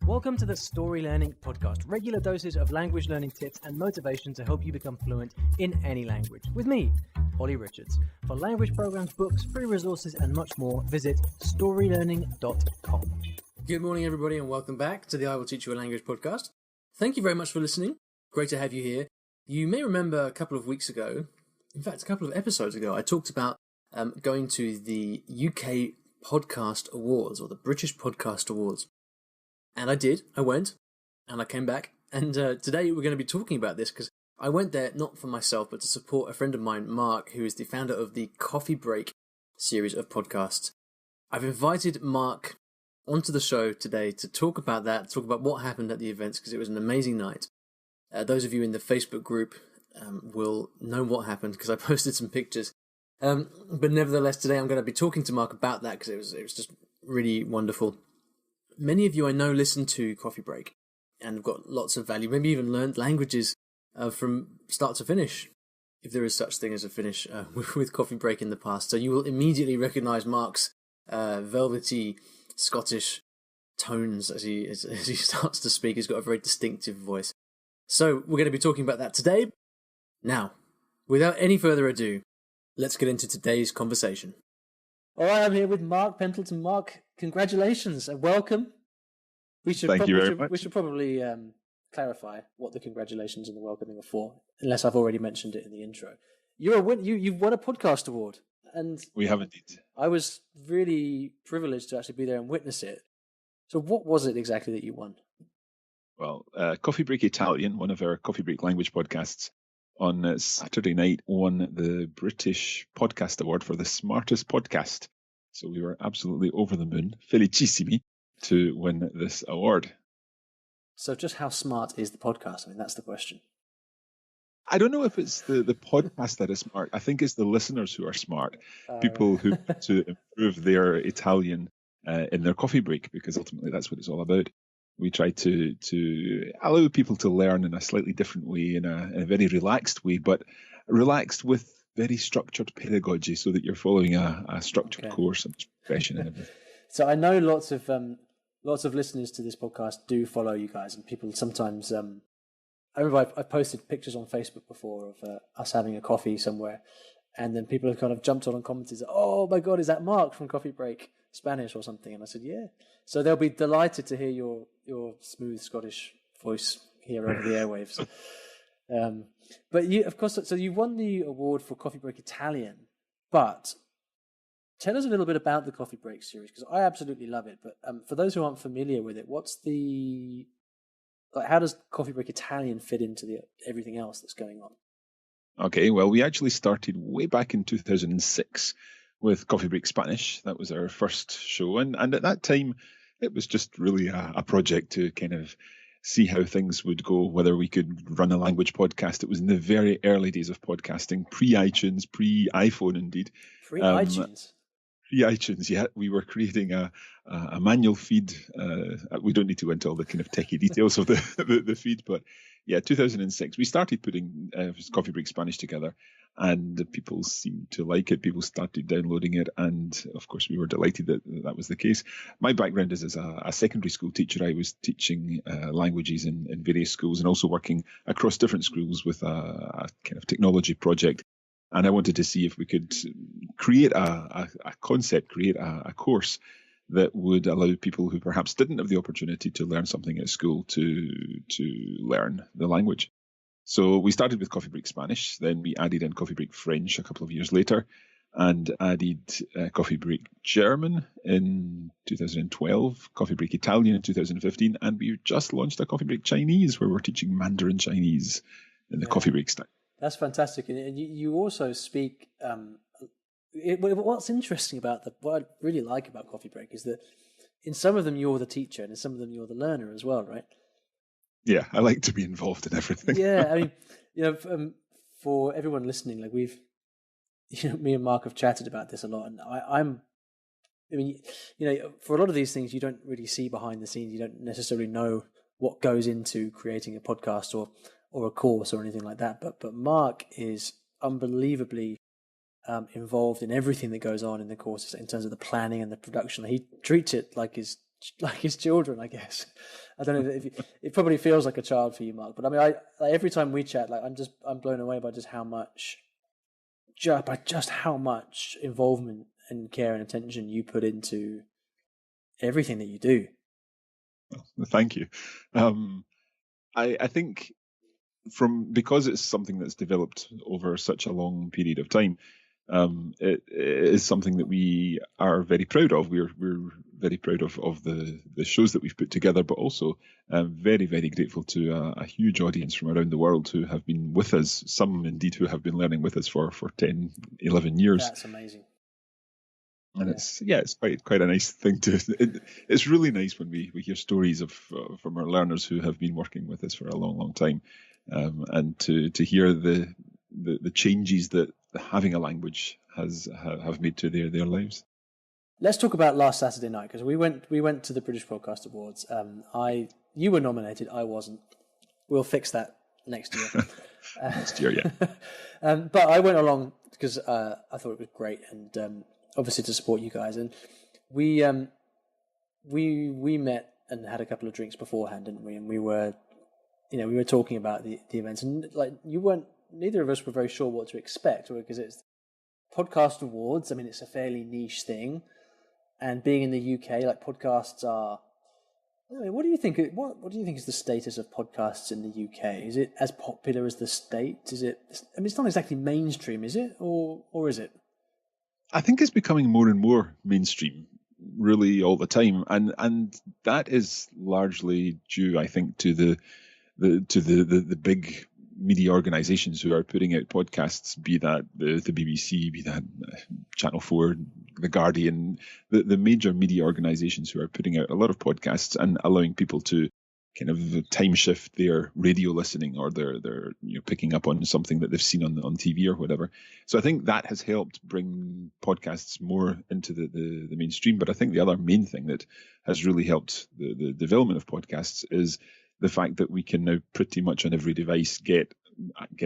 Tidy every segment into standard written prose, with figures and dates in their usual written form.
Welcome to the Story Learning Podcast, regular doses of language learning tips and motivation to help you become fluent in any language. With me, Olly Richards. For language programs, books, free resources, and much more, visit StoryLearning.com. Good morning, everybody, and welcome back to the I Will Teach You a Language podcast. Thank you very much for listening. Great to have you here. You may remember a couple of weeks ago, in fact, a couple of episodes ago, I talked about going to the UK Podcast Awards, or the British Podcast Awards. And I did. I went, and I came back. And today we're going to be talking about this because I went there not for myself, but to support a friend of mine, Mark, who is the founder of the Coffee Break series of podcasts. I've invited Mark onto the show today to talk about that, talk about what happened at the events, because it was an amazing night. Those of you in the Facebook group will know what happened because I posted some pictures. But nevertheless, today I'm going to be talking to Mark about that because it was just really wonderful. Many of you I know listen to Coffee Break and have got lots of value, maybe even learned languages from start to finish, if there is such thing as a finish with Coffee Break in the past. So you will immediately recognise Mark's velvety Scottish tones as he starts to speak. He's got a very distinctive voice. So we're going to be talking about that today. Now, without any further ado, let's get into today's conversation. All right, I'm here with Mark Pendleton. Mark, congratulations and welcome. Thank you very much. We should probably clarify what the congratulations and the welcoming are for, unless I've already mentioned it in the intro. You've won a podcast award, and we have indeed. I was really privileged to actually be there and witness it. So, what was it exactly that you won? Well, Coffee Break Italian, one of our Coffee Break language podcasts, on Saturday night won the British Podcast Award for the smartest podcast. So we were absolutely over the moon, felicissimi, to win this award. So just how smart is the podcast? I mean, that's the question. I don't know if it's the podcast that is smart. I think it's the listeners who are smart. People who want to improve their Italian in their coffee break, because ultimately that's what it's all about. We try to allow people to learn in a slightly different way, in a very relaxed way, but relaxed with very structured pedagogy, so that you're following a structured course and progression and everything. So I know lots of listeners to this podcast do follow you guys, and people sometimes. I remember I've posted pictures on Facebook before of us having a coffee somewhere, and then people have kind of jumped on and commented, "Oh my God, is that Mark from Coffee Break Spanish or something?" And I said, "Yeah." So they'll be delighted to hear your smooth Scottish voice here over the airwaves. But you, of course, so you won the award for Coffee Break Italian. But tell us a little bit about the Coffee Break series, because I absolutely love it. But for those who aren't familiar with it, how does Coffee Break Italian fit into everything else that's going on? Okay, well, we actually started way back in 2006 with Coffee Break Spanish. That was our first show, and at that time, it was just really a project to kind of see how things would go, whether we could run a language podcast. It was in the very early days of podcasting, pre-iTunes, pre-iPhone indeed. Pre-iTunes? Pre-iTunes, yeah. We were creating a manual feed. We don't need to go into all the kind of techie details of the feed, but yeah, 2006. We started putting Coffee Break Spanish together, and people seemed to like it. People started downloading it, and of course, we were delighted that was the case. My background is as a secondary school teacher. I was teaching languages in various schools, and also working across different schools with a kind of technology project. And I wanted to see if we could create a concept, create a course that would allow people who perhaps didn't have the opportunity to learn something at school to learn the language. So we started with Coffee Break Spanish, then we added in Coffee Break French a couple of years later, and added Coffee Break German in 2012, Coffee Break Italian in 2015, and we just launched a Coffee Break Chinese, where we're teaching Mandarin Chinese in the Coffee Break style. That's fantastic. And you also speak... what's interesting about what I really like about Coffee Break is that in some of them you're the teacher, and in some of them you're the learner as well, right? Yeah, I like to be involved in everything. Yeah, I mean, for everyone listening, like me and Mark have chatted about this a lot, and for a lot of these things, you don't really see behind the scenes. You don't necessarily know what goes into creating a podcast or a course or anything like that. But Mark is unbelievably involved in everything that goes on in the courses in terms of the planning and the production. He treats it like his his children, I guess. I don't know if it probably feels like a child for you, Mark. But I mean, like every time we chat, like I'm blown away by just how much involvement and care and attention you put into everything that you do. Well, thank you. I think because it's something that's developed over such a long period of time, it is something that we are very proud of. We're very proud of the shows that we've put together, but also very, very grateful to a huge audience from around the world who have been with us, some indeed who have been learning with us for 10, 11 years. That's amazing. And it's quite a nice thing it's really nice when we hear stories from our learners who have been working with us for a long, long time, and to hear the changes that having a language have made to their lives. Let's talk about last Saturday night, because we went to the British Podcast Awards. You were nominated, I wasn't. We'll fix that next year. Next year, yeah. But I went along because I thought it was great, and obviously to support you guys. And we met and had a couple of drinks beforehand, didn't we? And we were talking about the events, and like neither of us were very sure what to expect, because it's Podcast Awards. I mean, it's a fairly niche thing, and being in the UK, like podcasts are. I mean, what do you think? What do you think is the status of podcasts in the UK? Is it as popular as the States? Is it? I mean, it's not exactly mainstream, is it, or is it? I think it's becoming more and more mainstream, really, all the time, and that is largely due, I think, to the big media organisations who are putting out podcasts, be that the BBC, be that Channel 4, The Guardian, the major media organisations who are putting out a lot of podcasts and allowing people to kind of time shift their radio listening, or their picking up on something that they've seen on TV or whatever. So I think that has helped bring podcasts more into the mainstream. But I think the other main thing that has really helped the development of podcasts is the fact that we can now pretty much on every device get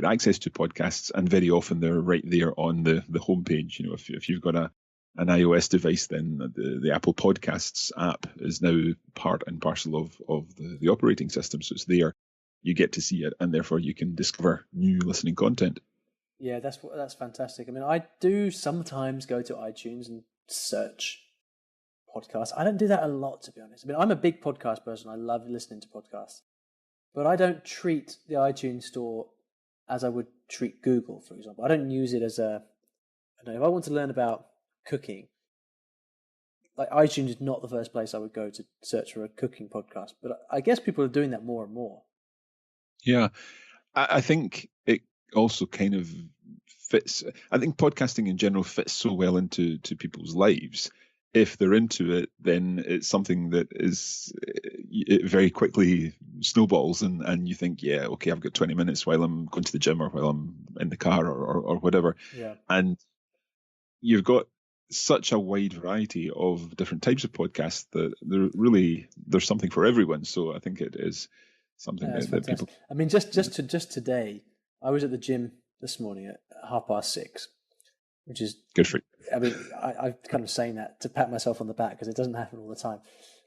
access to podcasts, and very often they're right there on the homepage. If you've got an iOS device, then the Apple Podcasts app is now part and parcel of the operating system. So it's there, you get to see it, and therefore you can discover new listening content. Yeah, that's fantastic. I mean, I do sometimes go to iTunes and search podcasts. I don't do that a lot, to be honest. I mean, I'm a big podcast person. I love listening to podcasts. But I don't treat the iTunes store as I would treat Google, for example. I don't use it as if I want to learn about cooking, like iTunes is not the first place I would go to search for a cooking podcast. But I guess people are doing that more and more. Yeah, I think it also kind of fits. I think podcasting in general fits so well into people's lives. If they're into it, then it's something that it very quickly snowballs, and you think, yeah, okay, I've got 20 minutes while I'm going to the gym or while I'm in the car or whatever. Yeah. And you've got such a wide variety of different types of podcasts that there's something for everyone. So I think it is something that people. I mean, just today, I was at the gym this morning at 6:30, which is good for you. I mean, I'm kind of saying that to pat myself on the back, because it doesn't happen all the time.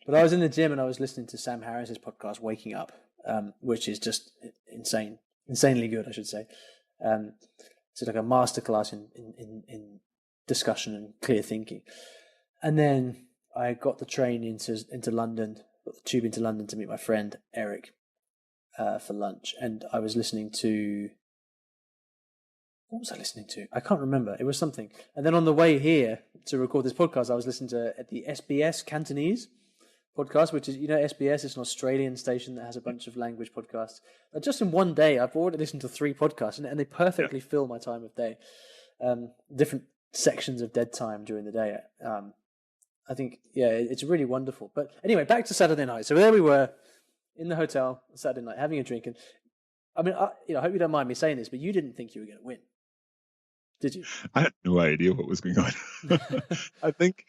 But I was in the gym and I was listening to Sam Harris's podcast, Waking Up, which is just insanely good, I should say. It's like a masterclass in discussion and clear thinking. And then I got the train into London, got the tube into London to meet my friend Eric for lunch, and I was listening to. What was I listening to? I can't remember. It was something. And then on the way here to record this podcast, I was listening to the SBS Cantonese podcast, which is, SBS is an Australian station that has a bunch of language podcasts. Just in one day, I've already listened to 3 podcasts, and they perfectly fill my time of day. Different sections of dead time during the day. I think, it's really wonderful. But anyway, back to Saturday night. So there we were in the hotel Saturday night having a drink. And I mean, I hope you don't mind me saying this, but you didn't think you were going to win. Did you? I had no idea what was going on. I think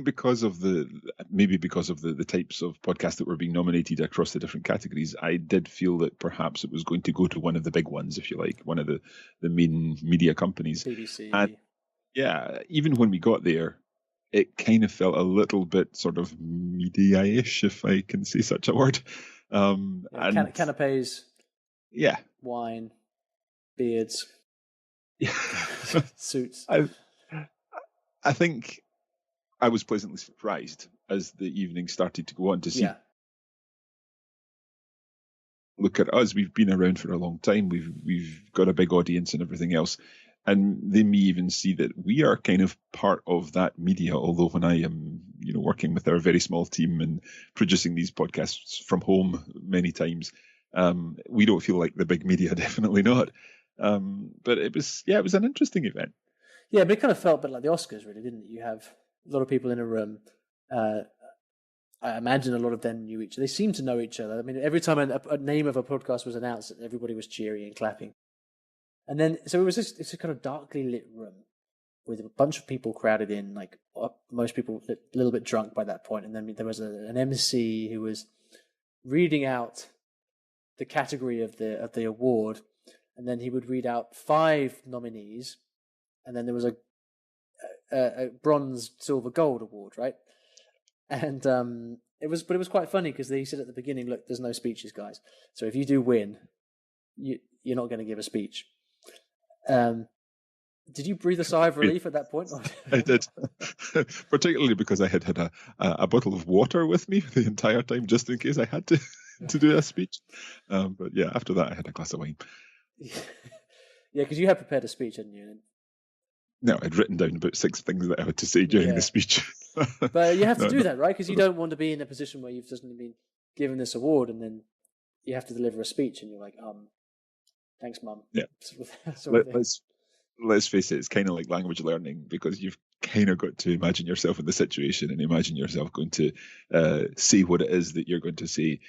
because of the types of podcasts that were being nominated across the different categories, I did feel that perhaps it was going to go to one of the big ones, if you like, one of the main media companies. BBC. And yeah, even when we got there, it kind of felt a little bit sort of media-ish, if I can say such a word. And Canapes, yeah, wine, beards, yeah. suits. I think I was pleasantly surprised as the evening started to go on to see. Yeah. Look at us, we've been around for a long time, we've got a big audience and everything else, and they may even see that we are kind of part of that media, although when I am working with our very small team and producing these podcasts from home many times, we don't feel like the big media, definitely not. But it was an interesting event. Yeah, but it kind of felt a bit like the Oscars, really, didn't it? You have a lot of people in a room. I imagine a lot of them knew each other. They seemed to know each other. I mean, every time a name of a podcast was announced, everybody was cheering and clapping. And then, so it's a kind of darkly lit room with a bunch of people crowded in, like most people a little bit drunk by that point. And then there was an MC who was reading out the category of the award, and then he would read out 5 nominees, and then there was a bronze, silver, gold award, right? And it was quite funny because they said at the beginning, look, there's no speeches, guys. So if you do win, you're not going to give a speech. Did you breathe a sigh of relief at that point? I did, particularly because I had a bottle of water with me the entire time, just in case I had to do a speech. But yeah, after that, I had a glass of wine. Yeah, because you had prepared a speech, hadn't you? No, I'd written down about 6 things that I had to say during the speech. But you have to do that, right? Because you don't want to be in a position where you've suddenly been given this award and then you have to deliver a speech and you're like, thanks, Mum. Yeah. Let's face it, it's kind of like language learning, because you've kind of got to imagine yourself in the situation and imagine yourself going to say what it is that you're going to say.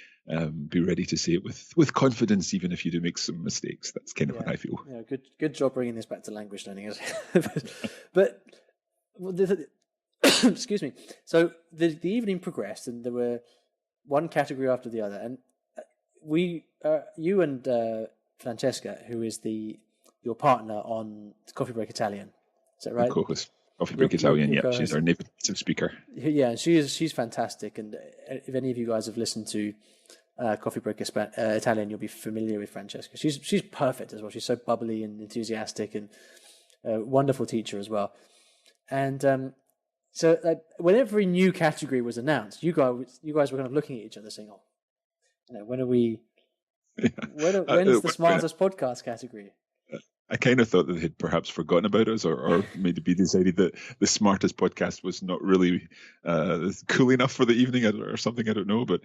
Be ready to say it with confidence, even if you do make some mistakes. That's kind of what I feel. Yeah, good job bringing this back to language learning. But excuse me. So the evening progressed, and there were one category after the other, and you and Francesca, who is your partner on Coffee Break Italian, is that right? Of course. Coffee Break Italian, yeah. She's our native speaker. Yeah, she's fantastic. And if any of you guys have listened to Coffee Break Italian, you'll be familiar with Francesca. She's perfect as well. She's so bubbly and enthusiastic, and a wonderful teacher as well. And so whenever a new category was announced, you guys were kind of looking at each other saying, "Oh, when are we? When's the smartest podcast category?" I kind of thought that they'd perhaps forgotten about us, or maybe decided that the smartest podcast was not really cool enough for the evening or something. I don't know, but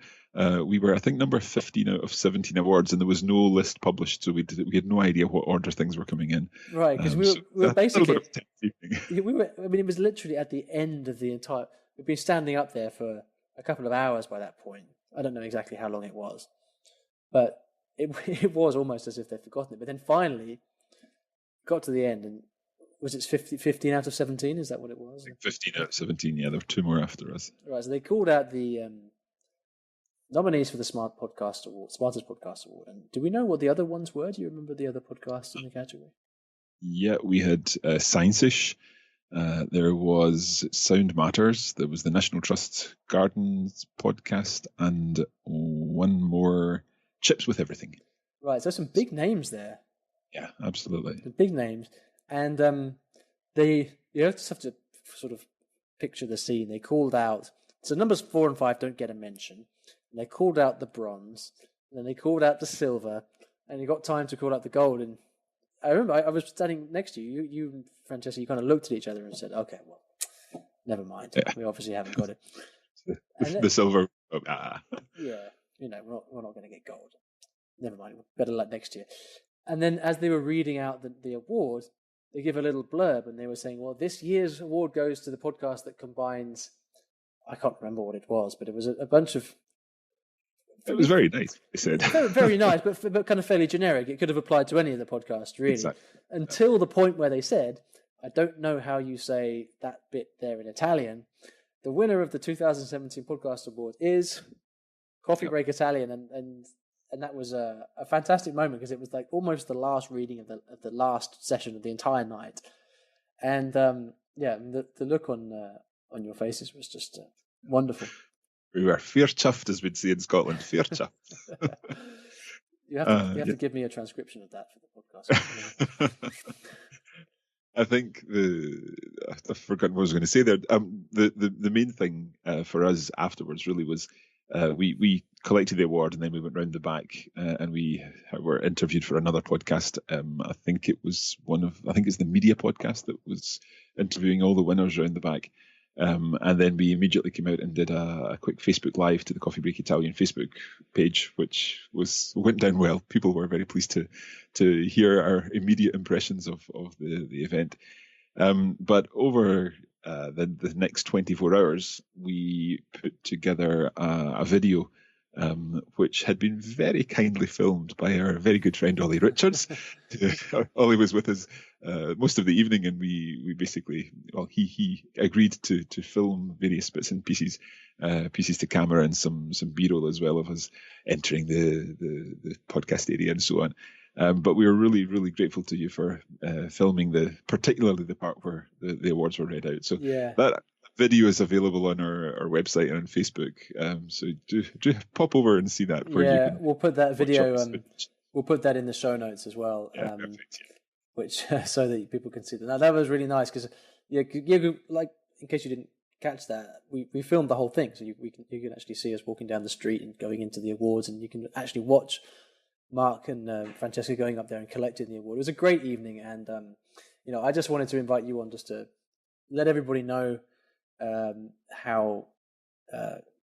we were, I think, number 15 out of 17 awards, and there was no list published, so we had no idea what order things were coming in. Right, because we were basically I mean, it was literally at the end of the entire. We'd been standing up there for a couple of hours by that point. I don't know exactly how long it was, but it was almost as if they'd forgotten it. But then finally got to the end, and was it 15 out of 17? Is that what it was? I think 15 out of 17, yeah. There were 2 more after us. Right, so they called out the nominees for the Smartest Podcast Award. And do we know what the other ones were? Do you remember the other podcasts in the category? Yeah, we had Science-ish. There was Sound Matters. There was the National Trust Gardens podcast, and one more, Chips with Everything. Right, so some big names there. Yeah, absolutely. The big names. And you just have to sort of picture the scene. They called out, so numbers 4 and 5 don't get a mention. And they called out the bronze, and then they called out the silver, and you got time to call out the gold. And I remember I was standing next to you. You and Francesca, you kind of looked at each other and said, okay, well, never mind. Yeah. We obviously haven't got it. The silver. Yeah, we're not going to get gold. Never mind. Better luck next year. And then as they were reading out the award, they give a little blurb, and they were saying, well, this year's award goes to the podcast that combines, I can't remember what it was, but it was a bunch of... It was very nice, they said. Very, very nice, but kind of fairly generic. It could have applied to any of the podcasts, really. Exactly. Until the point where they said, I don't know how you say that bit there in Italian. The winner of the 2017 Podcast Award is Coffee Break Italian, and that was a fantastic moment, because it was like almost the last reading of the last session of the entire night. And the look on on your faces was just wonderful. We were fair chuffed, as we'd say in Scotland. Fair chuffed. You have to give me a transcription of that for the podcast. I think I've forgotten what I was going to say there. The main thing for us afterwards really was we collected the award, and then we went round the back and we were interviewed for another podcast. I think it's the media podcast that was interviewing all the winners round the back. And then we immediately came out and did a quick Facebook Live to the Coffee Break Italian Facebook page, which went down well. People were very pleased to hear our immediate impressions of the event. But over the next 24 hours, we put together a video which had been very kindly filmed by our very good friend Olly Richards. Olly was with us most of the evening, and we basically, he agreed to film various bits and pieces to camera, and some B-roll as well of us entering the podcast area and so on. But we were really, really grateful to you for filming particularly the part where the awards were read out. So that video is available on our website and on Facebook. So do pop over and see that. We'll put that video. We'll put that in the show notes as well. Yeah, perfect. Which so that people can see that. Now that was really nice because like in case you didn't catch that, we filmed the whole thing, so you can actually see us walking down the street and going into the awards, and you can actually watch Mark and Francesca going up there and collecting the award. It was a great evening, and I just wanted to invite you on just to let everybody know how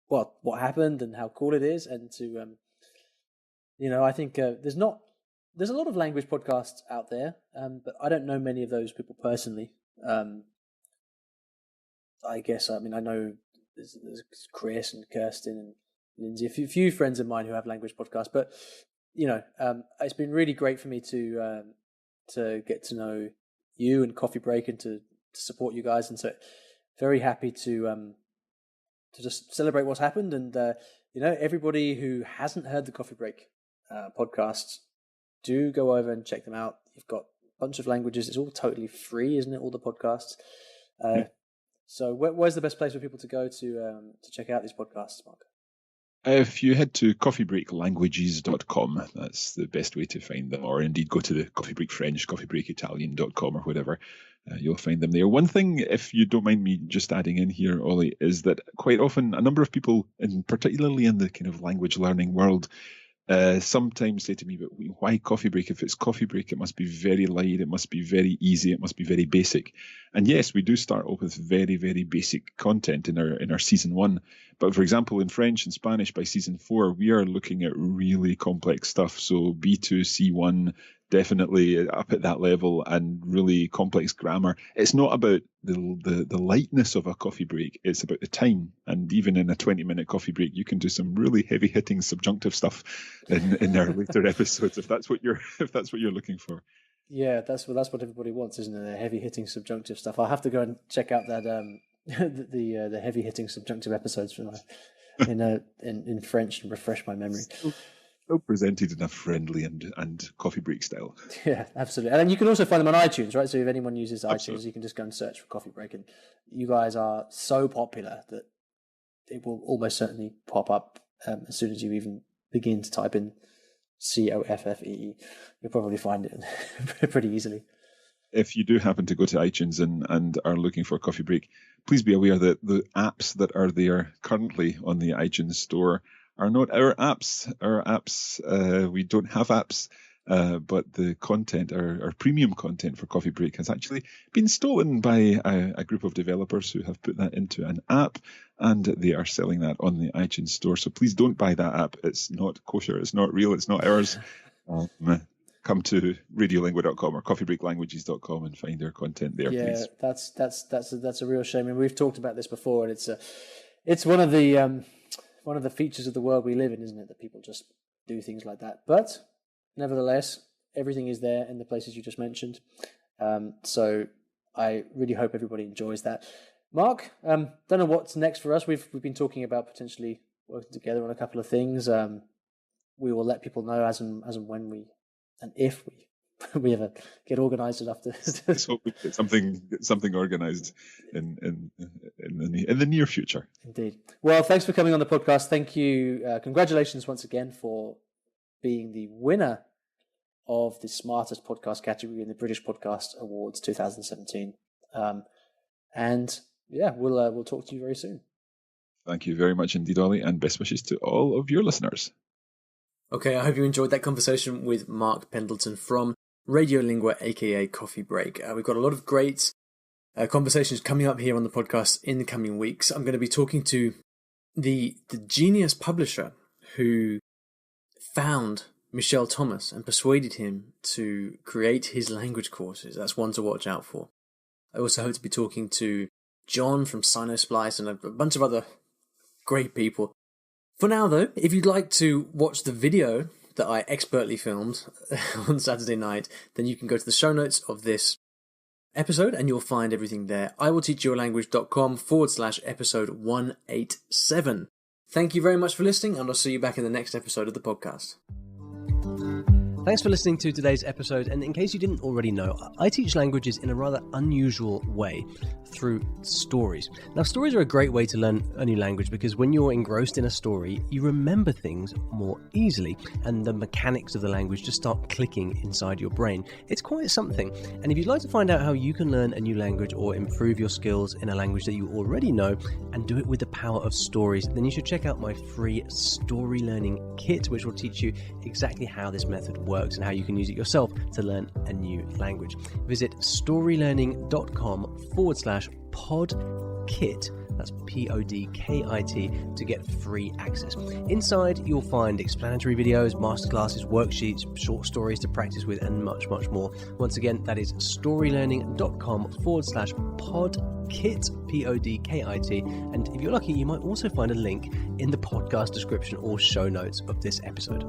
what happened and how cool it is, and to I think there's a lot of language podcasts out there, but I don't know many of those people personally. I guess I know there's Chris and Kirsten and Lindsay, a few friends of mine who have language podcasts, but it's been really great for me to get to know you and Coffee Break, and to support you guys, and so very happy to just celebrate what's happened. And everybody who hasn't heard the Coffee Break podcasts, do go over and check them out. You've got a bunch of languages. It's all totally free, isn't it? All the podcasts. So where's the best place for people to go to check out these podcasts, Mark? If you head to coffeebreaklanguages.com, that's the best way to find them, or indeed go to the Coffee Break French, coffeebreakitalian.com or whatever. You'll find them there. One thing, if you don't mind me just adding in here, Olly, is that quite often a number of people, and particularly in the kind of language learning world, sometimes say to me, but why Coffee Break? If it's Coffee Break, it must be very light, it must be very easy, it must be very basic. And yes, we do start off with very, very basic content in our season 1. But for example, in French and Spanish, by season 4, we are looking at really complex stuff. So B2, C1, definitely up at that level, and really complex grammar. It's not about the lightness of a coffee break, it's about the time. And even in a 20-minute coffee break, you can do some really heavy-hitting subjunctive stuff in our later episodes, if that's what you're looking for. Yeah, that's what everybody wants, isn't it? The heavy-hitting subjunctive stuff. I'll have to go and check out that the heavy-hitting subjunctive episodes in French and refresh my memory. Still presented in a friendly and coffee break style. Yeah, absolutely. And then you can also find them on iTunes, right? So if anyone uses iTunes, you can just go and search for Coffee Break. And you guys are so popular that it will almost certainly pop up as soon as you even begin to type in COFFEE. You'll probably find it pretty easily. If you do happen to go to iTunes and are looking for Coffee Break, please be aware that the apps that are there currently on the iTunes store are not our apps. We don't have apps, but the content, our premium content for Coffee Break, has actually been stolen by a group of developers who have put that into an app, and they are selling that on the iTunes store. So please don't buy that app. It's not kosher. It's not real. It's not ours. Come to radiolingua.com or coffeebreaklanguages.com and find their content there, please. That's a real shame. I mean, we've talked about this before, and it's one of the features of the world we live in, isn't it? That people just do things like that. But nevertheless, everything is there in the places you just mentioned. So I really hope everybody enjoys that. Mark, don't know what's next for us. We've been talking about potentially working together on a couple of things. We will let people know as and when we, and if we we ever get organized enough to. Let's hope we get something organized in the near future. Indeed. Well, thanks for coming on the podcast. Thank you. Congratulations once again for being the winner of the smartest podcast category in the British Podcast Awards 2017. And yeah, we'll talk to you very soon. Thank you very much indeed, Ollie, and best wishes to all of your listeners. Okay, I hope you enjoyed that conversation with Mark Pendleton from Radiolingua, aka Coffee Break. We've got a lot of great conversations coming up here on the podcast in the coming weeks. I'm going to be talking to the genius publisher who found Michel Thomas and persuaded him to create his language courses. That's one to watch out for. I also hope to be talking to John from Sinosplice and a bunch of other great people. For now, though, if you'd like to watch the video that I expertly filmed on Saturday night, then you can go to the show notes of this episode and you'll find everything there. iwillteachyourlanguage.com/episode 187. Thank you very much for listening, and I'll see you back in the next episode of the podcast. Thanks for listening to today's episode, and in case you didn't already know, I teach languages in a rather unusual way through stories. Now, stories are a great way to learn a new language because when you're engrossed in a story, you remember things more easily, and the mechanics of the language just start clicking inside your brain. It's quite something, and if you'd like to find out how you can learn a new language or improve your skills in a language that you already know and do it with the power of stories, then you should check out my free Story Learning Kit, which will teach you exactly how this method works and how you can use it yourself to learn a new language. Visit storylearning.com/podkit, that's PODKIT, to get free access. Inside, you'll find explanatory videos, masterclasses, worksheets, short stories to practice with, and much, much more. Once again, that is storylearning.com/podkit, PODKIT. And if you're lucky, you might also find a link in the podcast description or show notes of this episode.